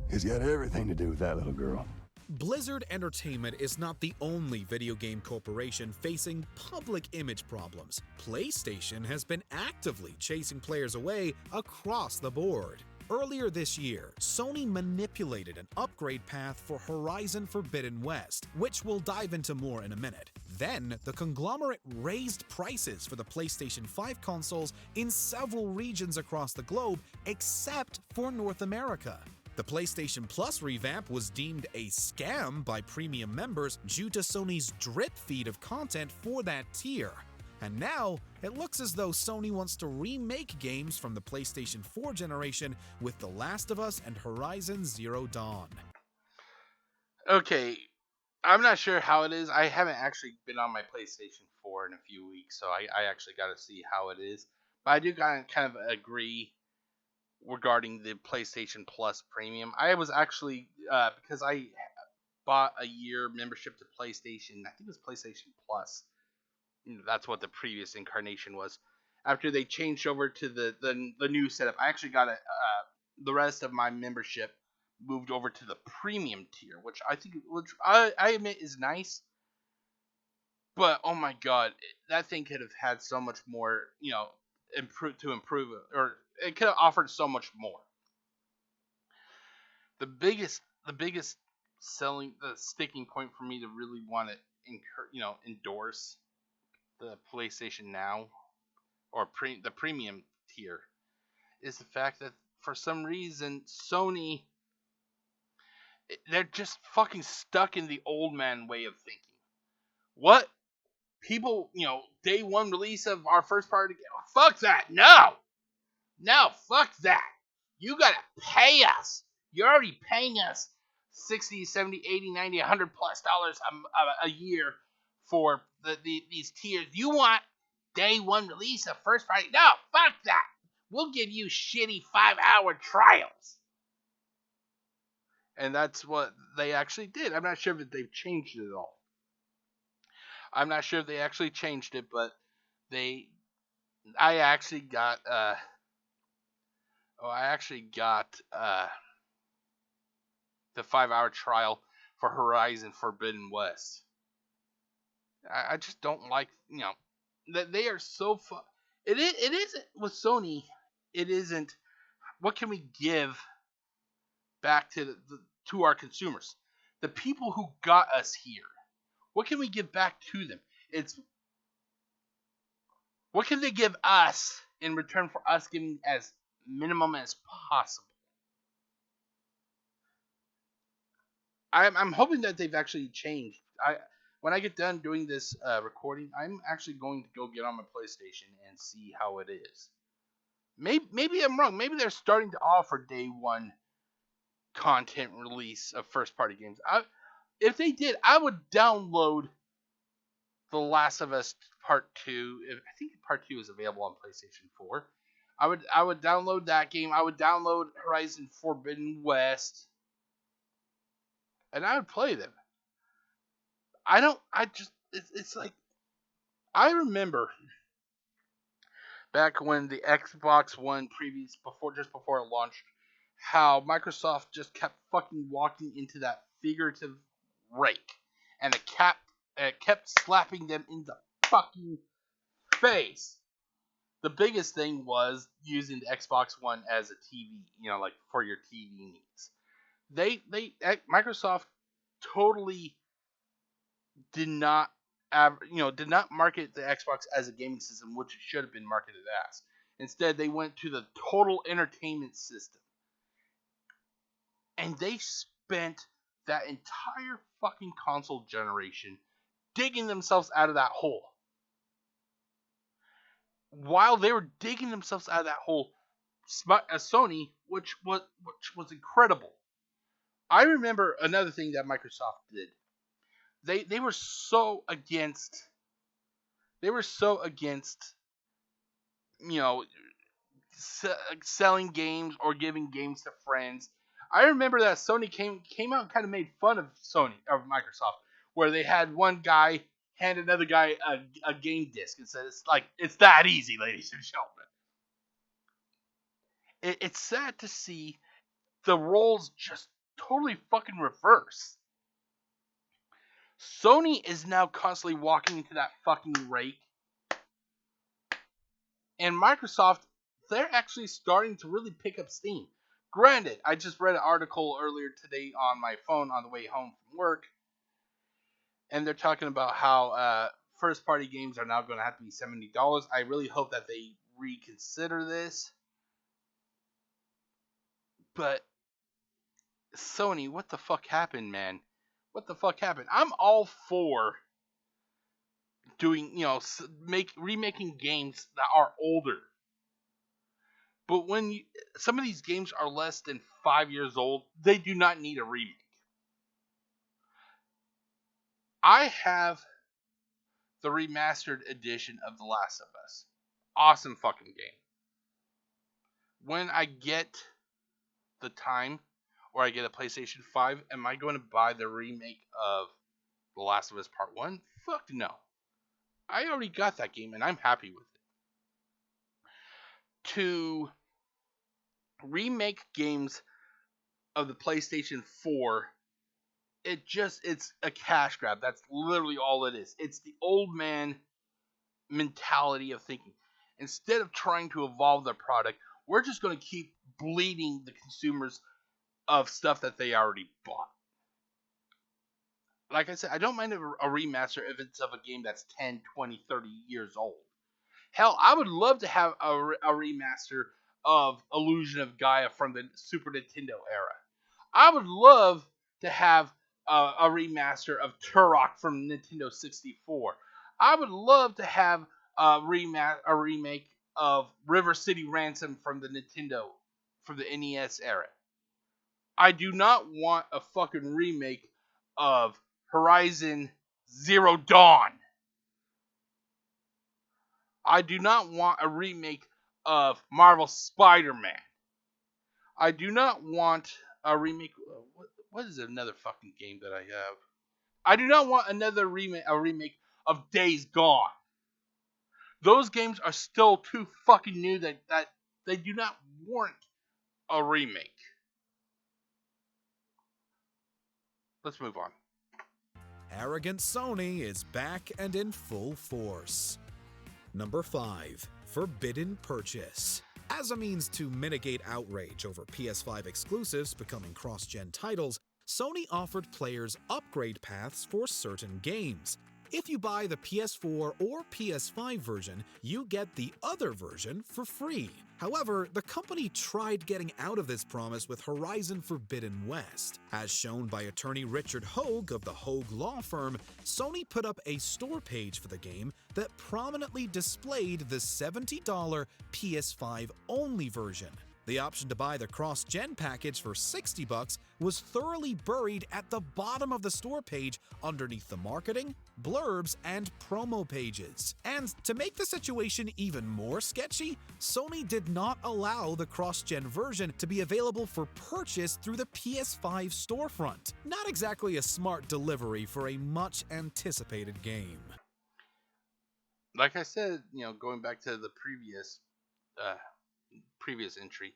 J: It's got everything to do with that little girl.
C: Blizzard Entertainment is not the only video game corporation facing public image problems. PlayStation has been actively chasing players away across the board. Earlier this year, Sony manipulated an upgrade path for Horizon Forbidden West, which we'll dive into more in a minute. Then, the conglomerate raised prices for the PlayStation 5 consoles in several regions across the globe, except for North America. The PlayStation Plus revamp was deemed a scam by premium members due to Sony's drip feed of content for that tier. And now, it looks as though Sony wants to remake games from the PlayStation 4 generation with The Last of Us and Horizon Zero Dawn.
B: Okay, I'm not sure how it is. I haven't actually been on my PlayStation 4 in a few weeks, so I actually got to see how it is. But I do kind of agree regarding the PlayStation Plus Premium. I was actually, because I bought a year membership to PlayStation, I think it was PlayStation Plus. That's what the previous incarnation was. After they changed over to the new setup, I actually got the rest of my membership moved over to the premium tier, which I admit is nice. But oh my god, that thing could have had so much more, improve it, or it could have offered so much more. The biggest sticking point for me to really want to endorse the PlayStation Now or the premium tier is the fact that for some reason Sony, they're just fucking stuck in the old man way of thinking. What people, day one release of our first party game. Fuck that. No, fuck that. You gotta pay us. You're already paying us 60, 70, 80, 90, $100+ a year for these tiers. You want day one release of first party? No, fuck that. We'll give you shitty 5-hour trials. And that's what they actually did. I'm not sure if they've changed it at all. I'm not sure if they actually changed it, but I actually got the 5-hour trial for Horizon Forbidden West. I just don't like, that they are so it isn't with Sony. It isn't. What can we give back to our consumers, the people who got us here? What can we give back to them? It's what can they give us in return for us giving as minimum as possible? I'm hoping that they've actually changed. When I get done doing this recording, I'm actually going to go get on my PlayStation and see how it is. Maybe I'm wrong. Maybe they're starting to offer day one content release of first party games. If they did, I would download The Last of Us Part 2. I think Part 2 is available on PlayStation 4. I would download that game. I would download Horizon Forbidden West. And I would play them. It's like, I remember back when the Xbox One just before it launched, how Microsoft just kept fucking walking into that figurative rake, and it kept slapping them in the fucking face. The biggest thing was using the Xbox One as a TV, like for your TV needs. Microsoft totally did not market the Xbox as a gaming system, which it should have been marketed as. Instead, they went to the total entertainment system. And they spent that entire fucking console generation digging themselves out of that hole. While they were digging themselves out of that hole, Sony, which was incredible. I remember another thing that Microsoft did. They were so against. Selling games or giving games to friends. I remember that Sony came out and kind of made fun of Microsoft, where they had one guy hand another guy a game disc and said, it's that easy, ladies and gentlemen. It's sad to see the roles just totally fucking reverse. Sony is now constantly walking into that fucking rake. And Microsoft, they're actually starting to really pick up steam. Granted, I just read an article earlier today on my phone on the way home from work, and they're talking about how first-party games are now going to have to be $70. I really hope that they reconsider this. But Sony, what the fuck happened, man? What the fuck happened? I'm all for doing, remaking games that are older. But when some of these games are less than 5 years old, they do not need a remake. I have the remastered edition of The Last of Us. Awesome fucking game. When I get the time, or I get a PlayStation 5, am I going to buy the remake of The Last of Us Part 1? Fuck no. I already got that game, and I'm happy with it. To remake games of the PlayStation 4, it's a cash grab. That's literally all it is. It's the old man mentality of thinking. Instead of trying to evolve their product, we're just going to keep bleeding the consumers of stuff that they already bought. Like I said, I don't mind a remaster if it's of a game that's 10, 20, 30 years old. Hell, I would love to have a remaster of Illusion of Gaia from the Super Nintendo era. I would love to have a remaster of Turok from Nintendo 64. I would love to have a remake of River City Ransom from the NES era. I do not want a fucking remake of Horizon Zero Dawn. I do not want a remake of Marvel Spider-Man. I do not want a remake. What is another fucking game that I have? I do not want another remake of Days Gone. Those games are still too fucking new that they do not warrant a remake. Let's move on.
C: Arrogant Sony is back and in full force. Number 5. Forbidden Purchase. As a means to mitigate outrage over PS5 exclusives becoming cross-gen titles, Sony offered players upgrade paths for certain games. If you buy the PS4 or PS5 version, you get the other version for free. However, the company tried getting out of this promise with Horizon Forbidden West. As shown by attorney Richard Hogue of the Hogue Law Firm, Sony put up a store page for the game that prominently displayed the $70 PS5-only version. The option to buy the cross-gen package for $60 was thoroughly buried at the bottom of the store page underneath the marketing, blurbs, and promo pages. And to make the situation even more sketchy, Sony did not allow the cross-gen version to be available for purchase through the PS5 storefront. Not exactly a smart delivery for a much-anticipated game.
B: Like I said, going back to the previous entry,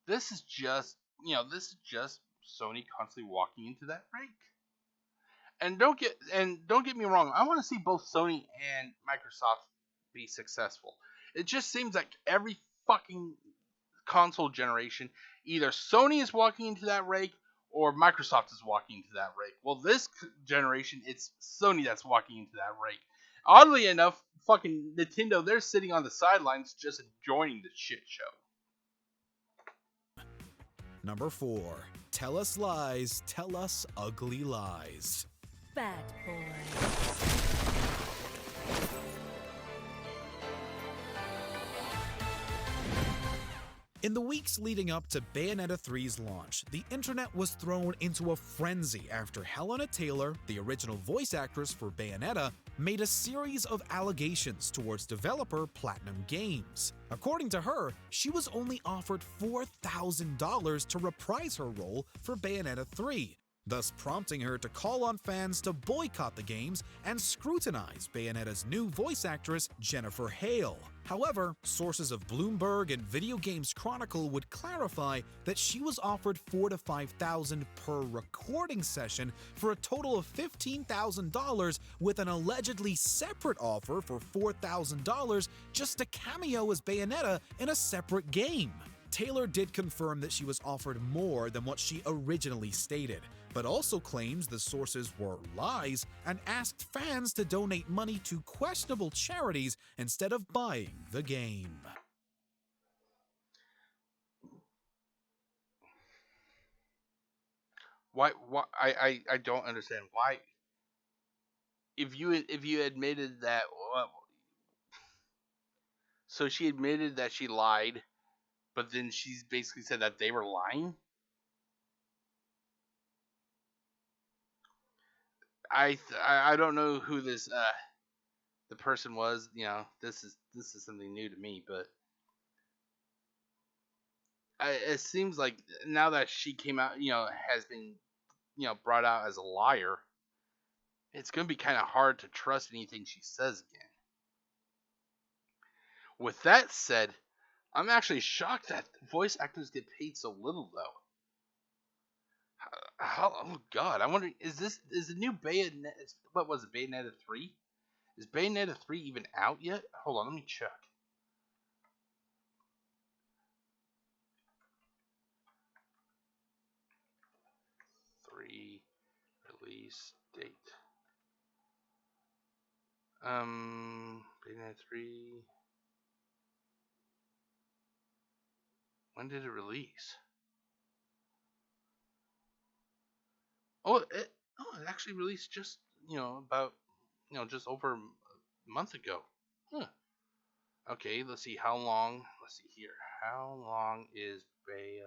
B: this is just Sony constantly walking into that rake. And don't get me wrong, I want to see both Sony and Microsoft be successful. It just seems like every fucking console generation, either Sony is walking into that rake or Microsoft is walking into that rake. Well, this generation, it's Sony that's walking into that rake. Oddly enough, fucking Nintendo, they're sitting on the sidelines just enjoying the shit show.
C: Number 4. Tell us lies, tell us ugly lies.
K: Bad boy.
C: In the weeks leading up to Bayonetta 3's launch, the internet was thrown into a frenzy after Helena Taylor, the original voice actress for Bayonetta, made a series of allegations towards developer Platinum Games. According to her, she was only offered $4,000 to reprise her role for Bayonetta 3, thus prompting her to call on fans to boycott the games and scrutinize Bayonetta's new voice actress, Jennifer Hale. However, sources of Bloomberg and Video Games Chronicle would clarify that she was offered $4,000 to $5,000 per recording session for a total of $15,000, with an allegedly separate offer for $4,000 just to cameo as Bayonetta in a separate game. Taylor did confirm that she was offered more than what she originally stated, but also claims the sources were lies and asked fans to donate money to questionable charities instead of buying the game.
B: Why I don't understand why. If you admitted that, so she admitted that she lied, but then she's basically said that they were lying. I don't know who this the person was. This is something new to me, but it seems like now that she came out, has been brought out as a liar, it's gonna be kind of hard to trust anything she says again. With that said, I'm actually shocked that voice actors get paid so little, though. Oh God, I wonder, is the new Bayonetta? What was it, Bayonetta 3? Is Bayonetta 3 even out yet? Hold on, let me check. Release date. Bayonetta 3. When did it release? Oh, it actually released just, about, just over A month ago. Huh. Okay, let's see how long. Let's see here. How long is Bea?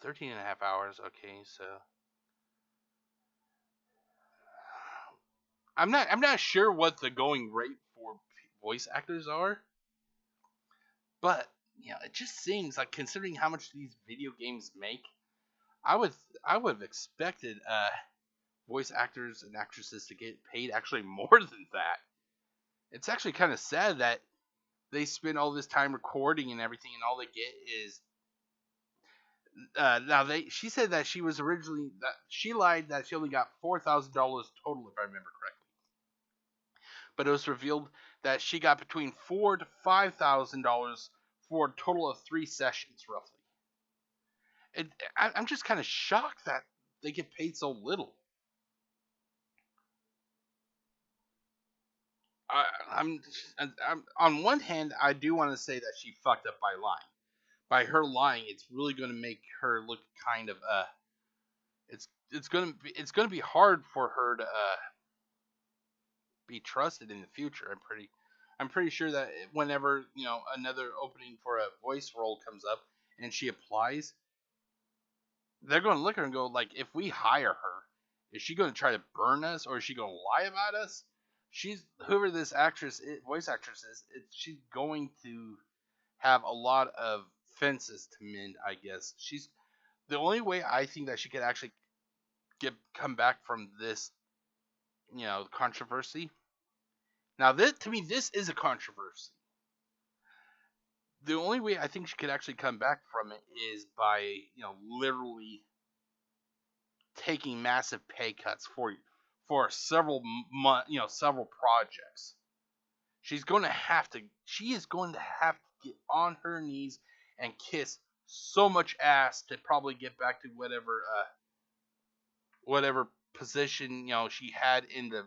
B: 13 and a half hours. Okay, so I'm not sure what the going rate for voice actors are, but it just seems like, considering how much these video games make, I would have expected voice actors and actresses to get paid actually more than that. It's actually kind of sad that they spend all this time recording and everything, and all they get is she said that she was originally, that she lied, that she only got $4,000 total, if I remember correctly. But it was revealed that she got between $4,000 to $5,000 for a total of 3 sessions, roughly. I'm just kind of shocked that they get paid so little. I'm on one hand, I do want to say that she fucked up by lying. By her lying, it's really going to make her look kind of it's going to be hard for her to be trusted in the future. I'm pretty sure that whenever another opening for a voice role comes up and she applies, they're going to look at her and go, like, if we hire her, is she going to try to burn us, or is she going to lie about us? Whoever this voice actress is, she's going to have a lot of fences to mend, I guess. She's the only way I think that she could actually come back from this, controversy. Now, to me, this is a controversy. The only way I think she could actually come back from it is by, literally taking massive pay cuts for several several projects. She is going to have to get on her knees and kiss so much ass to probably get back to whatever position she had in the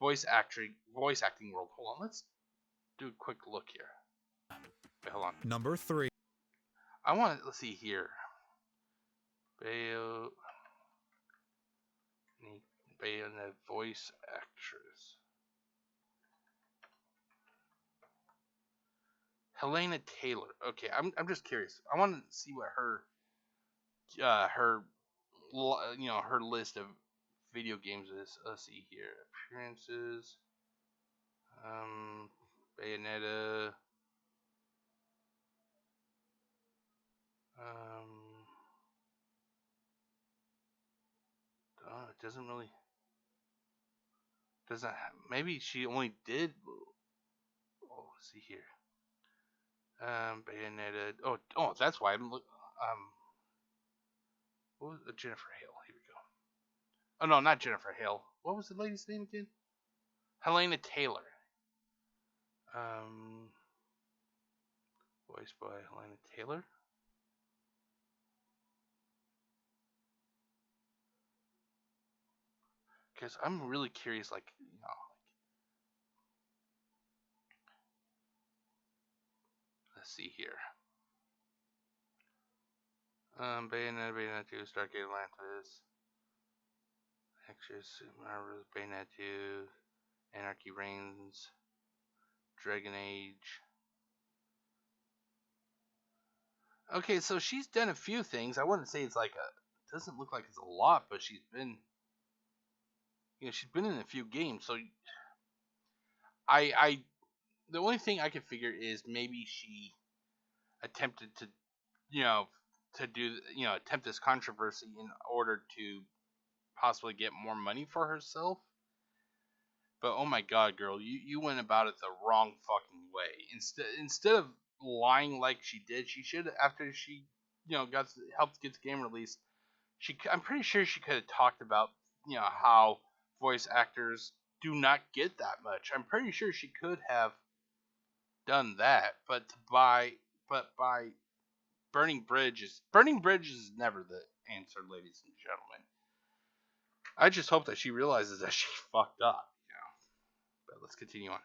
B: voice acting world. Hold on, let's do a quick look here. Wait, hold on.
C: Number 3.
B: Let's see here. Bayonetta voice actress. Helena Taylor. Okay, I'm just curious. I want to see what her list of video games is. Let's see here. Appearances. Bayonetta. It doesn't really. Maybe she only did. Oh, let's see here. Bayonetta. Oh, that's why I'm looking. What was Jennifer Hale? Here we go. Oh no, not Jennifer Hale. What was the lady's name again? Helena Taylor. Voiced by Helena Taylor. Because I'm really curious, let's see here. Bayonetta 2, Stargate Atlantis, Exodus, Marvel's Bayonetta 2, Anarchy Reigns, Dragon Age. Okay, so she's done a few things. I wouldn't say it's doesn't look like it's a lot, but she's been in a few games. So the only thing I could figure is maybe she attempted to attempt this controversy in order to possibly get more money for herself. But oh my god, girl, you went about it the wrong fucking way. Instead of lying like she did, she should, after she helped get the game released, I'm pretty sure she could have talked about how voice actors do not get that much. I'm pretty sure she could have done that, but by burning bridges is never the answer, ladies and gentlemen. I just hope that she realizes that she fucked up. But let's continue on.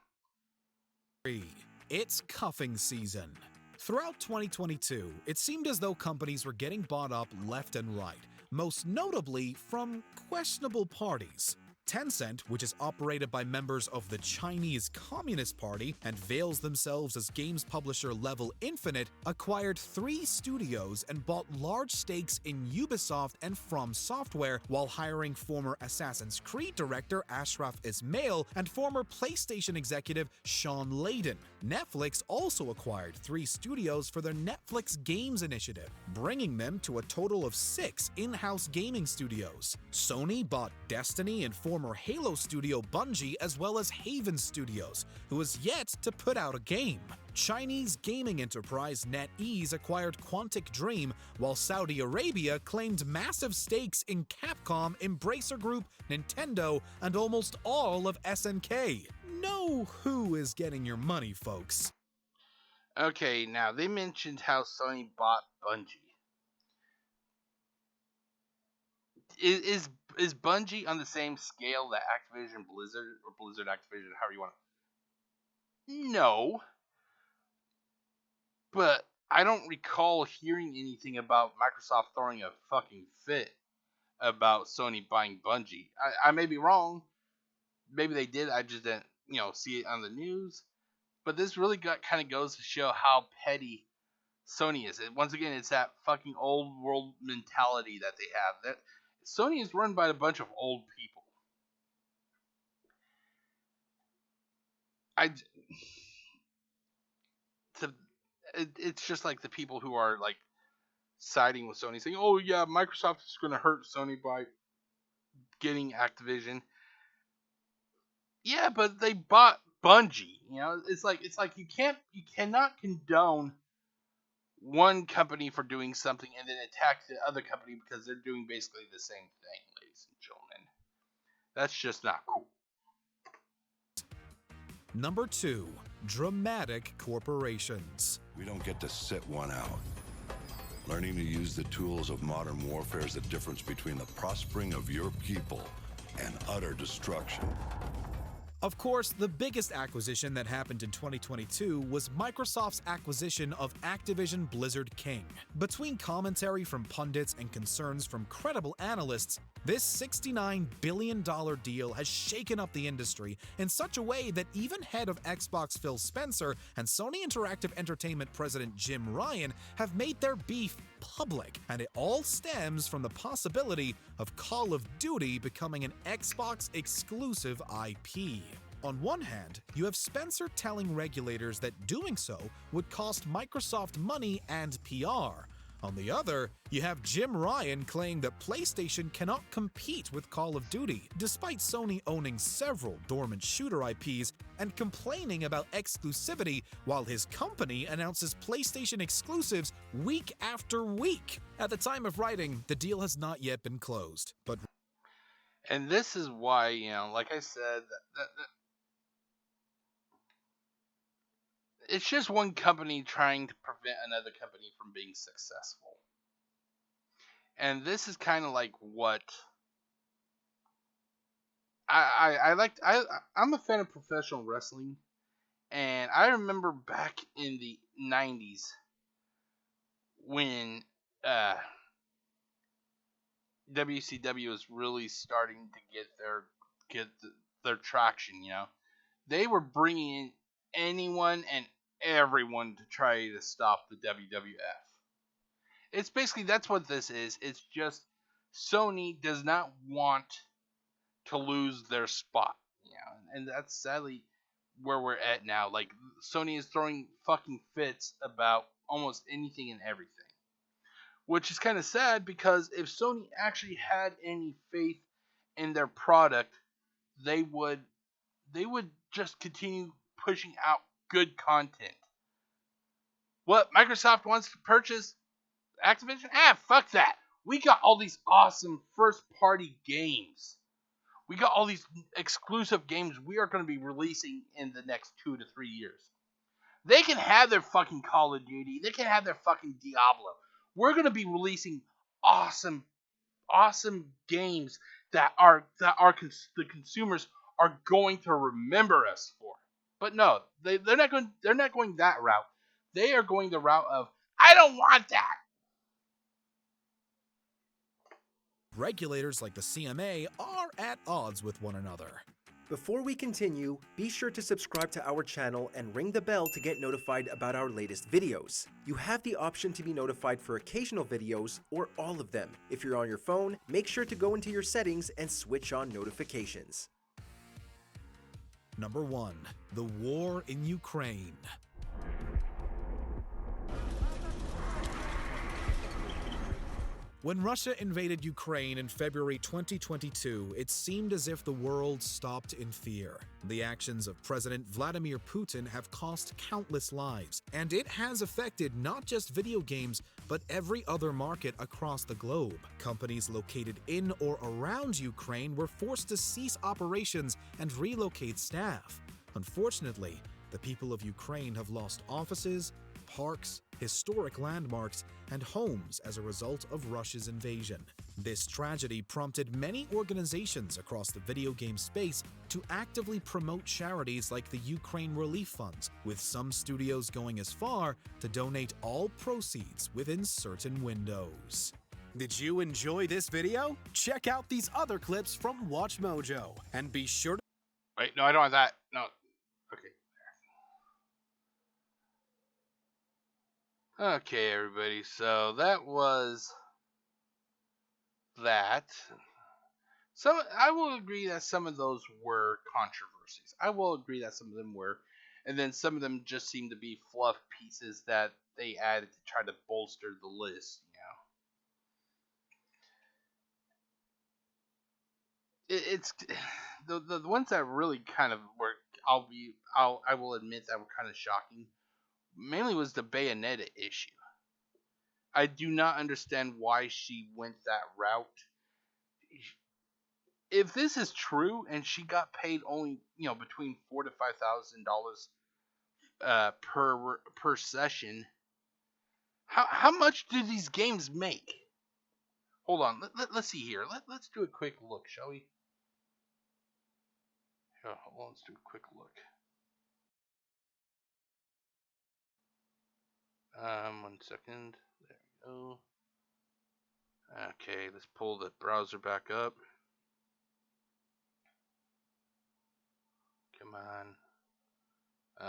C: 3. It's cuffing season. Throughout 2022, it seemed as though companies were getting bought up left and right, most notably from questionable parties. Tencent, which is operated by members of the Chinese Communist Party and veils themselves as games publisher Level Infinite, acquired 3 studios and bought large stakes in Ubisoft and From Software while hiring former Assassin's Creed director Ashraf Ismail and former PlayStation executive Sean Layden. Netflix also acquired 3 studios for their Netflix Games initiative, bringing them to a total of 6 in-house gaming studios. Sony bought Destiny and former Halo studio Bungie, as well as Haven Studios, who has yet to put out a game. Chinese gaming enterprise NetEase acquired Quantic Dream, while Saudi Arabia claimed massive stakes in Capcom, Embracer Group, Nintendo, and almost all of SNK. Know who is getting your money, folks.
B: Okay, now they mentioned how Sony bought Bungie. Is Bungie on the same scale that Activision Blizzard, or Blizzard Activision, however you want to? No. But I don't recall hearing anything about Microsoft throwing a fucking fit about Sony buying Bungie. I may be wrong. Maybe they did. I just didn't, see it on the news. But this really kind of goes to show how petty Sony is. Once again, it's that fucking old world mentality that they have. That Sony is run by a bunch of old people. It's just like the people who are like siding with Sony, saying, "Oh yeah, Microsoft is going to hurt Sony by getting Activision." Yeah, but they bought Bungie. It's like you cannot condone one company for doing something and then attack the other company because they're doing basically the same thing, ladies and gentlemen. That's just not cool.
C: Number 2. Dramatic corporations.
J: We don't get to sit one out. Learning to use the tools of modern warfare is the difference between the prospering of your people and utter destruction.
C: Of course, the biggest acquisition that happened in 2022 was Microsoft's acquisition of Activision Blizzard King. Between commentary from pundits and concerns from credible analysts, this $69 billion deal has shaken up the industry in such a way that even head of Xbox Phil Spencer and Sony Interactive Entertainment president Jim Ryan have made their beef public, and it all stems from the possibility of Call of Duty becoming an Xbox exclusive IP. On one hand, you have Spencer telling regulators that doing so would cost Microsoft money and PR. On the other, you have Jim Ryan claiming that PlayStation cannot compete with Call of Duty, despite Sony owning several dormant shooter IPs and complaining about exclusivity while his company announces PlayStation exclusives week after week. At the time of writing, the deal has not yet been closed, but...
B: And this is why, like I said, it's just one company trying to prevent another company from being successful. And this is kind of like what I'm a fan of professional wrestling, and I remember back in the 90s when WCW was really starting to get their traction. They were bringing in anyone and everyone to try to stop the WWF. It's basically, that's what this is. It's just Sony does not want to lose their spot, and that's sadly where we're at now. Like, Sony is throwing fucking fits about almost anything and everything, which is kind of sad, because if Sony actually had any faith in their product, they would just continue pushing out good content. What, Microsoft wants to purchase Activision? Fuck that. We got all these awesome first-party games. We got all these exclusive games we are going to be releasing in the next 2 to 3 years. They can have their fucking Call of Duty. They can have their fucking Diablo. We're going to be releasing awesome games that the consumers are going to remember us for. But no, they're not going that route. They are going the route of, I don't want that.
C: regulators like the CMA are at odds with one another.
L: Before we continue, be sure to subscribe to our channel and ring the bell to get notified about our latest videos. You have the option to be notified for occasional videos or all of them. If you're on your phone, make sure to go into your settings and switch on notifications.
C: Number 1. The War in Ukraine. When Russia invaded Ukraine in February 2022, it seemed as if the world stopped in fear. The actions of President Vladimir Putin have cost countless lives, and it has affected not just video games, but every other market across the globe. Companies located in or around Ukraine were forced to cease operations and relocate staff. Unfortunately, the people of Ukraine have lost offices, parks, historic landmarks, and homes as a result of Russia's invasion. This tragedy prompted many organizations across the video game space to actively promote charities like the Ukraine Relief Funds, with some studios going as far to donate all proceeds within certain windows. Did you enjoy this video? Check out these other clips from WatchMojo, and be sure to...
B: Wait, no, I don't want that. No. Okay. Okay, everybody, so that was that. I will agree that some of those were controversies. I will agree that some of them were, and then some of them just seemed to be fluff pieces that they added to try to bolster the list, It's the ones that really kind of were. I will admit that were kind of shocking. Mainly was the Bayonetta issue. I do not understand why she went that route. If this is true and she got paid only, between $4,000 to $5,000 per session, how much do these games make? Hold on, let's see here. Let's do a quick look, shall we? Hold on, let's do a quick look. 1 second. There we go. Okay, let's pull the browser back up. Come on.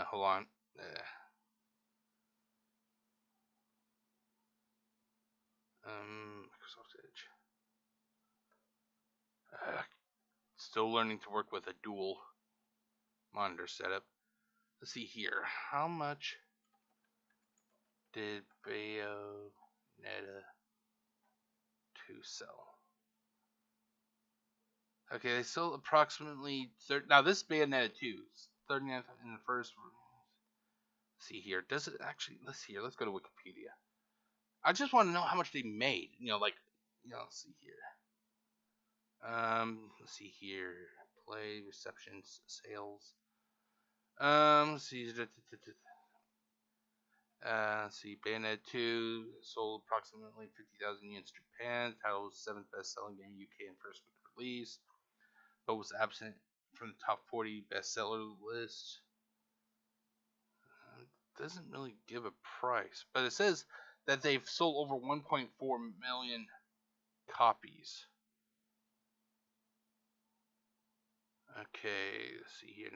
B: Hold on. Microsoft Edge. Still learning to work with a dual monitor setup. Let's see here. How much did Bayonetta 2 sell? Okay, they sold approximately now this Bayonetta 2 39th in the first. Let's see here. Does it actually? Let's see here. Let's go to Wikipedia. I just want to know how much they made. Let's see here. Let's see here. Play, receptions, sales. Let's see. Let's see. Bayonetta 2 sold approximately 50,000 units in Japan. Title was 7th best-selling game in UK in first week of release, but was absent from the top 40 bestseller list. Doesn't really give a price, but it says that they've sold over 1.4 million copies. Okay, let's see here.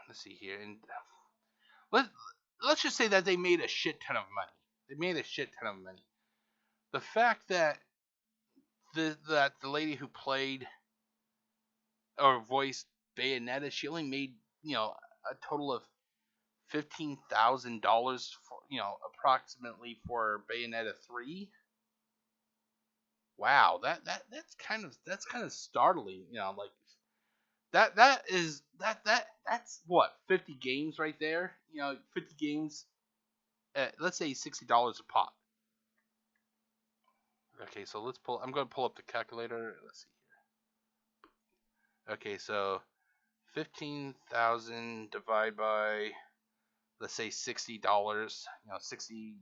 B: Let's see here, and let's just say that they made a shit ton of money. They made a shit ton of money. The fact that the lady who played or voiced Bayonetta, she only made a total of $15,000 for approximately for Bayonetta 3. Wow, that's kind of startling. That's what, 50 games right there. 50 games at, let's say, $60 a pop. Okay, so I'm going to pull up the calculator. Let's see here. Okay, so 15,000 divided by, let's say, $60. 60.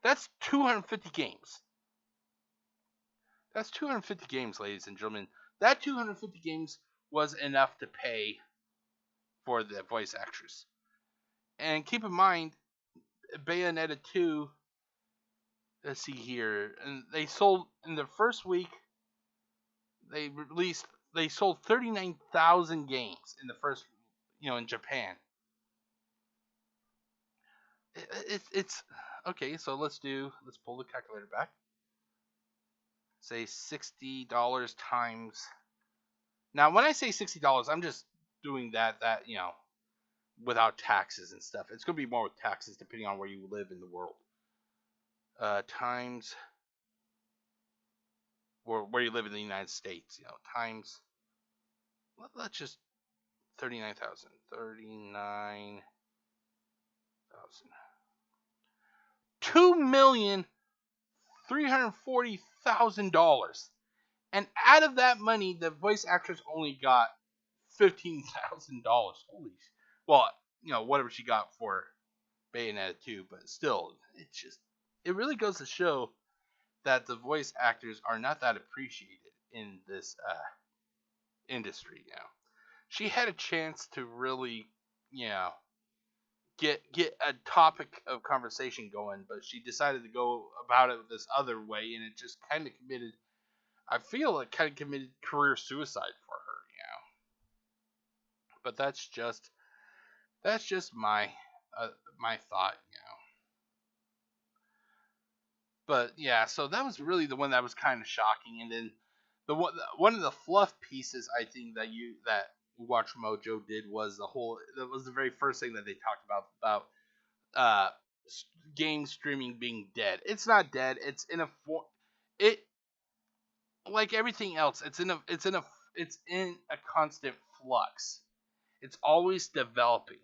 B: That's 250 games. That's 250 games, ladies and gentlemen. That 250 games was enough to pay for the voice actress. And keep in mind, Bayonetta 2 let's see here, and they sold in the first week. They sold 39,000 games in the first, in Japan. It's okay. So let's pull the calculator back. Say $60 times. Now, when I say $60, I'm just doing that without taxes and stuff. It's gonna be more with taxes depending on where you live in the world. Times where you live in the United States, times. Let's just 39,000. 39,000. $2,340,000. And out of that money, the voice actress only got $15,000. Holy, well, whatever she got for Bayonetta 2, but still, it really goes to show that the voice actors are not that appreciated in this industry. She had a chance to really, get a topic of conversation going, but she decided to go about it this other way, and it just kind of committed. I feel it kind of committed career suicide for her, But that's just my my thought, But yeah, so that was really the one that was kind of shocking, and then one of the fluff pieces I think that WatchMojo did was the very first thing that they talked about game streaming being dead. It's not dead. It's in a like everything else. It's in a constant flux. It's always developing.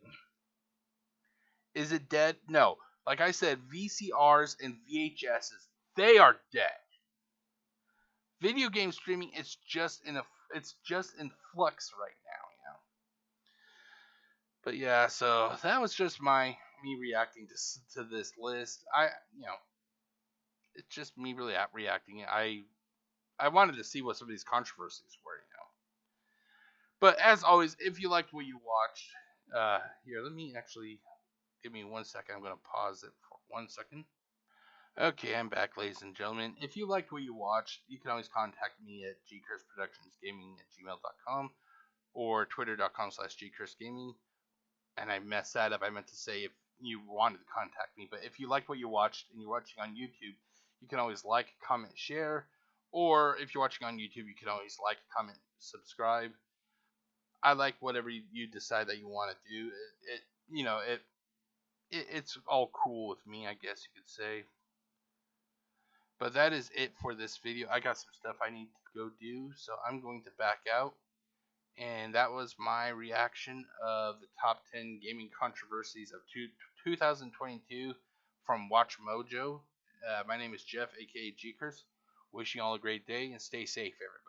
B: Is it dead? No. Like I said, VCRs and VHSs, they are dead. Video game streaming is just in flux right now, But yeah, so that was just me reacting to this list. It's just me really reacting. I wanted to see what some of these controversies were, But as always, if you liked what you watched, here, give me 1 second. I'm going to pause it for 1 second. Okay, I'm back, ladies and gentlemen. If you liked what you watched, you can always contact me at gcurseproductionsgaming@gmail.com or twitter.com/gcursegaming. And I messed that up. I meant to say if you wanted to contact me. But if you liked what you watched and you're watching on YouTube, you can always like, comment, share. Or if you're watching on YouTube, you can always like, comment, subscribe. I like whatever you decide that you want to do. It's all cool with me, I guess you could say. But that is it for this video. I got some stuff I need to go do, so I'm going to back out. And that was my reaction of the top 10 gaming controversies of 2022 from WatchMojo. My name is Jeff, aka GCurse. Wishing you all a great day and stay safe, everybody.